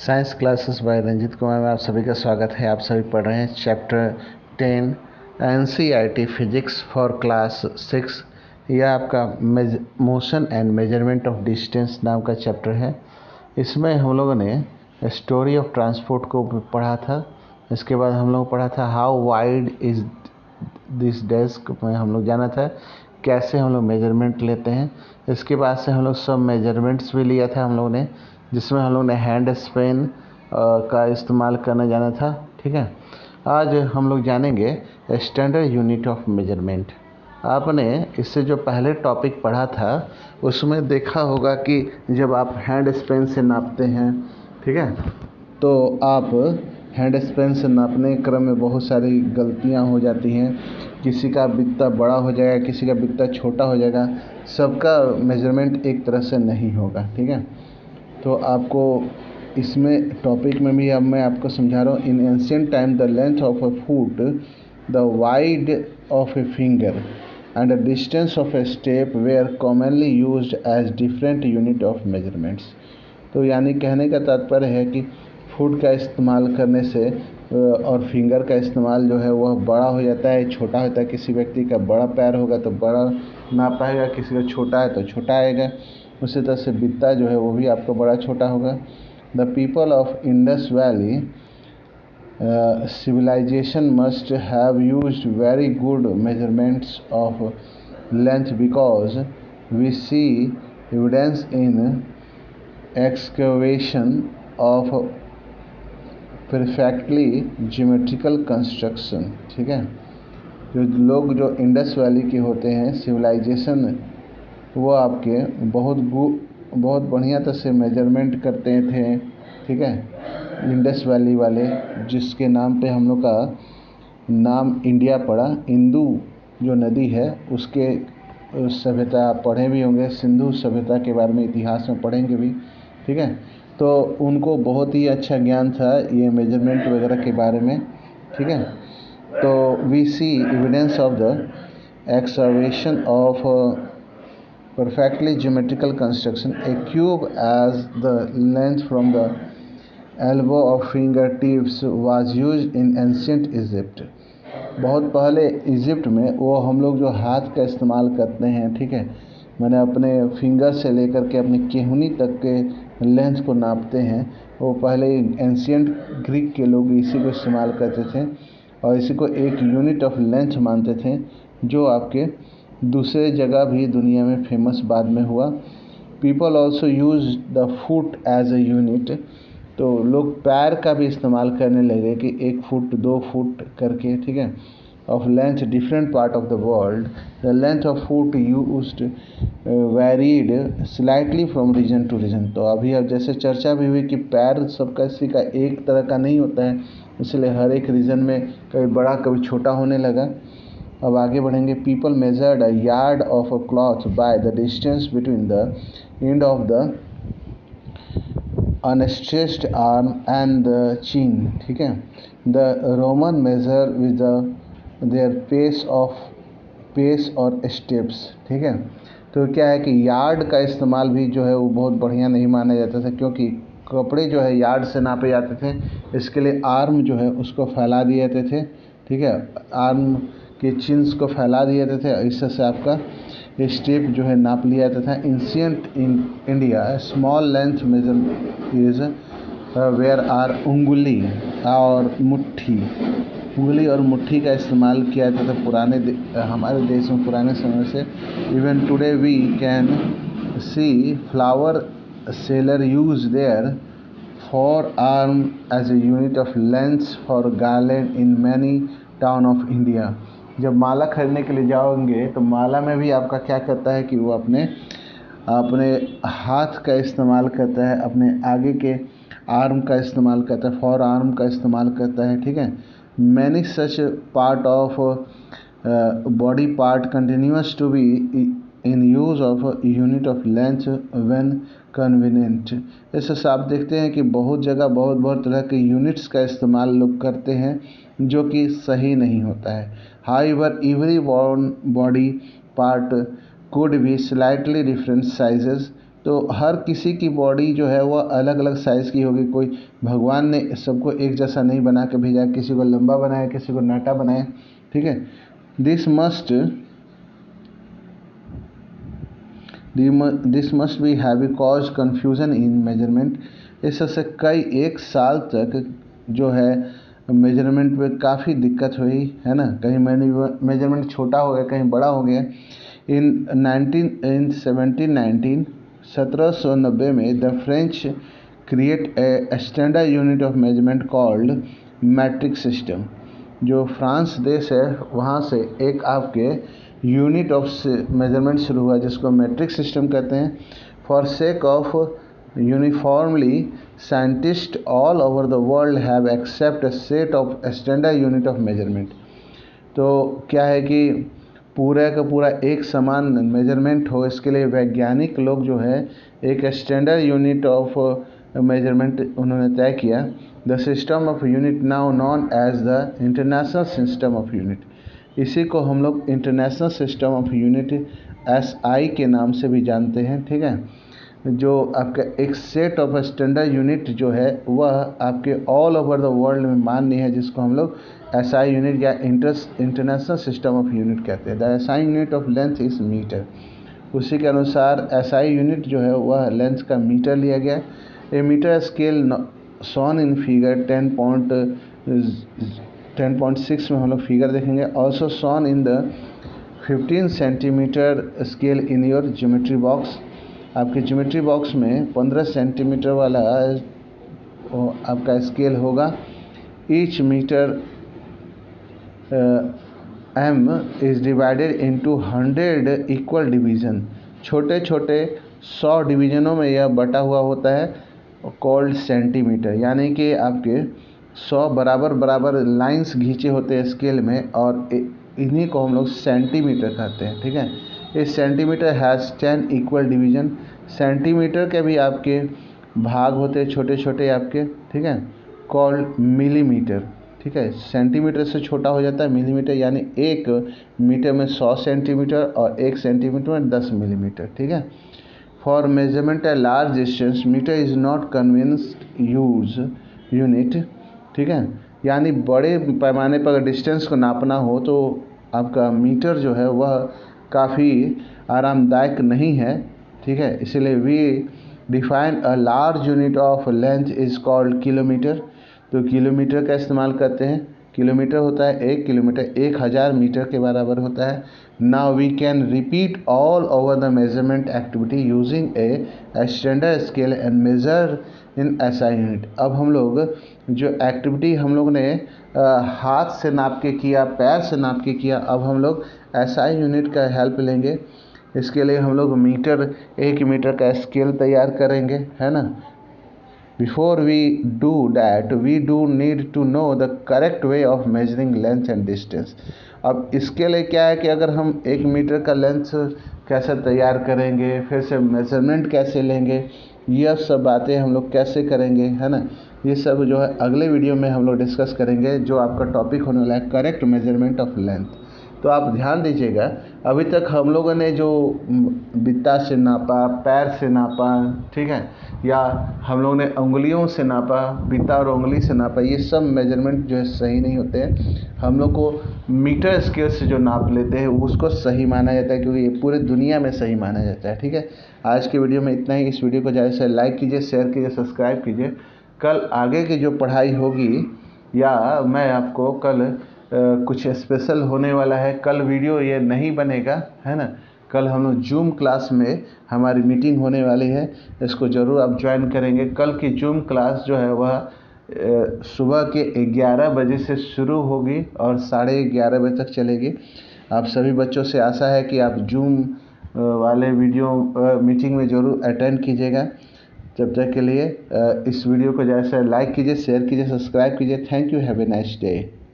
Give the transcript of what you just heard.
Science classes bye Ranjit Kumar में आप सभी का स्वागत है। आप सभी पढ़ रहे हैं chapter 10 NCERT physics for class 6। यह आपका motion and measurement of distance नाम का चैप्टर है। इसमें हम लोगों ने स्टोरी ऑफ ट्रांसपोर्ट को पढ़ा था। इसके बाद हम लोग पढ़ा था how wide is this desk में हम लोग जाना था कैसे हम लोग मेजरमेंट लेते हैं। इसके बाद से हम लोग सब मेजरमेंट्स भी लिया था हम लोग ने, जिसमें हम लोग ने हैंड स्पेन का इस्तेमाल करना जाना था। ठीक है, आज हम लोग जानेंगे स्टैंडर्ड यूनिट ऑफ मेजरमेंट। आपने इससे जो पहले टॉपिक पढ़ा था उसमें देखा होगा कि जब आप हैंड स्पेन से नापते हैं, ठीक है, तो आप हैंड स्पेन से नापने के क्रम में बहुत सारी गलतियां हो जाती हैं। किसी का बित्ता बड़ा हो जाएगा, किसी का बित्ता छोटा हो जाएगा, सबका मेजरमेंट एक तरह से नहीं होगा। ठीक है, तो आपको इसमें टॉपिक में भी अब मैं आपको समझा रहा हूँ। In ancient time the length of a foot, the wide of a finger and the distance of a step were commonly used as different unit of measurements. तो यानी कहने का तात्पर्य है कि फुट का इस्तेमाल करने से और फिंगर का इस्तेमाल जो है वह बड़ा हो जाता है, छोटा होता है। किसी व्यक्ति का बड़ा पैर होगा तो बड़ा नाप पाएगा, किसी का छोटा है तो छोटा आएगा। उसी तरह से बित्ता जो है वो भी आपका बड़ा छोटा होगा। The people of Indus valley civilization must have used very good measurements of length because we see evidence in excavation of perfectly geometrical construction। ठीक है, जो लोग जो इंडस वैली के होते हैं सिविलाइजेशन, वो आपके बहुत बढ़िया तरह से मेजरमेंट करते थे। ठीक है, इंडस वैली वाले, जिसके नाम पे हम लोग का नाम इंडिया पड़ा। इंदु जो नदी है उसके सभ्यता पढ़े भी होंगे, सिंधु सभ्यता के बारे में इतिहास में पढ़ेंगे भी। ठीक है, तो उनको बहुत ही अच्छा ज्ञान था ये मेजरमेंट वगैरह के बारे में। ठीक है, तो we see evidence of the excavation of perfectly geometrical construction. A cube as the length from the elbow of fingertips was used in ancient Egypt. बहुत पहले इजिप्ट में वो हम लोग जो हाथ का इस्तेमाल करते हैं, ठीक है, मैंने अपने फिंगर से लेकर के अपनी केहूनी तक के लेंथ को नापते हैं, वो पहले एंशियंट ग्रीक के लोग इसी को इस्तेमाल करते थे और इसी को एक यूनिट ऑफ लेंथ मानते थे, जो आपके दूसरे जगह भी दुनिया में फेमस बाद में हुआ। People also use the foot as a unit. तो लोग पैर का भी इस्तेमाल करने लगे कि 1 फुट 2 फुट करके। ठीक है, of length different part of the world the length of foot used varied slightly from region to region. तो अभी अब जैसे चर्चा भी हुई कि पैर सबका किसी का एक तरह का नहीं होता है, इसलिए हर एक रीजन में कभी बड़ा कभी छोटा होने लगा। अब आगे बढ़ेंगे। People measured a yard of a cloth by the distance between the end of the unstretched arm and the chin. ठीक है, the Roman measure with their pace और स्टेप्स। ठीक है, तो क्या है कि यार्ड का इस्तेमाल भी जो है वो बहुत बढ़िया नहीं माना जाता था, क्योंकि कपड़े जो है यार्ड से नापे जाते थे। इसके लिए आर्म जो है उसको फैला दिए जाते थे। ठीक है, आर्म के चिन्स को फैला दिए जाते थे, इससे आपका स्टेप जो है नाप लिया जाता था। Ancient in India small length measure is were are उंगली और मुट्ठी। उंगली और मुट्ठी का इस्तेमाल किया जाता था हमारे देश में पुराने समय से। Even today we can see flower seller use their forearm as a unit of length for garland in many town of India। जब माला खरीदने के लिए जाओगे तो माला में भी आपका क्या करता है कि वो अपने हाथ का इस्तेमाल करता है, अपने आगे के आर्म का इस्तेमाल करता है, फॉर आर्म का इस्तेमाल करता है। ठीक है, many such part of body part continues to be in use of unit of length when convenient. इससे आप देखते हैं कि बहुत जगह बहुत तरह के यूनिट्स का इस्तेमाल लोग करते हैं, जो कि सही नहीं होता है। However every body part could be slightly different sizes तो हर किसी की बॉडी जो है वह अलग अलग साइज़ की होगी। कोई भगवान ने सबको एक जैसा नहीं बना के भेजा, किसी को लंबा बनाया, किसी को नाटा बनाया, ठीक है। This must be have cause confusion in measurement. इससे कई एक साल तक जो है मेजरमेंट में काफ़ी दिक्कत हुई, है ना। कहीं मेजरमेंट छोटा हो गया, कहीं बड़ा हो गया। इन 1790 में the French create a standard unit of measurement called matric system. जो फ्रांस देश है वहाँ से एक आपके यूनिट ऑफ मेजरमेंट शुरू हुआ जिसको मैट्रिक सिस्टम कहते हैं। For sake of uniformly scientist all over the world have accept a set of standard unit of measurement. तो क्या है कि पूरा का पूरा एक समान मेजरमेंट हो, इसके लिए वैज्ञानिक लोग जो है एक स्टैंडर्ड यूनिट ऑफ मेजरमेंट उन्होंने तय किया। The system of unit now known as the international system of unit. इसी को हम लोग international system of unit SI के नाम से भी जानते हैं, ठीक है। जो आपका एक सेट ऑफ स्टैंडर्ड यूनिट जो है वह आपके ऑल ओवर द वर्ल्ड में मान्य है, जिसको हम लोग SI यूनिट या इंटरनेशनल सिस्टम ऑफ यूनिट कहते हैं। The SI unit of length is metre. उसी के अनुसार SI यूनिट जो है वह लेंथ का मीटर लिया गया। A metre scale shown in figure 10.6 में हम लोग फिगर देखेंगे। Also shown in the 15 centimetre scale in your geometry box. आपके ज्योमेट्री बॉक्स में 15 सेंटीमीटर वाला आपका स्केल होगा। Each metre M is divided into 100 equal division. छोटे छोटे 100 डिवीज़नों में यह बटा हुआ होता है, कॉल्ड सेंटीमीटर। यानी कि आपके 100 बराबर बराबर लाइंस खींचे होते हैं स्केल में, और इन्हीं को हम लोग सेंटीमीटर कहते हैं, ठीक है। इस centimetre has 10 equal division. Centimetre के भी आपके भाग होते हैं छोटे छोटे आपके, ठीक है, कॉल्ड मिलीमीटर, ठीक है। सेंटीमीटर से छोटा हो जाता है मिलीमीटर, यानी 1 मीटर में 100 सेंटीमीटर और 1 सेंटीमीटर में 10 मिलीमीटर, ठीक है। For measurement a large distance metre is not convenient use unit, ठीक है। यानी बड़े पैमाने पर अगर डिस्टेंस को नापना हो तो आपका मीटर जो है वह काफ़ी आरामदायक नहीं है, ठीक है। इसलिए we define a large unit of length is called kilometre. तो किलोमीटर का इस्तेमाल करते हैं। किलोमीटर होता है 1 किलोमीटर 1000 मीटर के बराबर होता है। Now we can repeat all over the measurement activity using a standard scale and measure in SI unit. अब हम लोग जो एक्टिविटी हम लोग ने हाथ से नाप के किया, पैर से नाप के किया, अब हम लोग SI यूनिट का हेल्प लेंगे। इसके लिए हम लोग 1 मीटर का स्केल तैयार करेंगे, है ना। Before we do that, we do need to know the correct way of measuring length and distance. अब इसके लिए क्या है कि अगर हम 1 मीटर का लेंथ कैसे तैयार करेंगे, फिर से मेजरमेंट कैसे लेंगे, यह सब बातें हम लोग कैसे करेंगे, है ना। ये सब जो है अगले वीडियो में हम लोग डिस्कस करेंगे, जो आपका टॉपिक होने वाला है करेक्ट मेजरमेंट ऑफ लेंथ। तो आप ध्यान दीजिएगा, अभी तक हम लोगों ने जो बित्ता से नापा, पैर से नापा, ठीक है, या हम लोगों ने उंगलियों से नापा, बित्ता और उंगली से नापा, ये सब मेजरमेंट जो है सही नहीं होते हैं। हम लोग को मीटर स्केल से जो नाप लेते हैं उसको सही माना जाता है, क्योंकि ये पूरे दुनिया में सही माना जाता है, ठीक है। आज की वीडियो में इतना ही। इस वीडियो को ज़्यादा से लाइक कीजिए, शेयर कीजिए, सब्सक्राइब कीजिए। कल आगे की जो पढ़ाई होगी, या मैं आपको कल कुछ स्पेशल होने वाला है। कल वीडियो ये नहीं बनेगा, है ना। कल हम लोग जूम क्लास में हमारी मीटिंग होने वाली है, इसको ज़रूर आप ज्वाइन करेंगे। कल की जूम क्लास जो है वह सुबह के 11 बजे से शुरू होगी और 11:30 बजे तक चलेगी। आप सभी बच्चों से आशा है कि आप जूम वाले वीडियो मीटिंग में ज़रूर अटेंड कीजिएगा। जब तक के लिए इस वीडियो को ज़्यादा से लाइक कीजिए, शेयर कीजिए, सब्सक्राइब कीजिए। Thank you, have a nice day.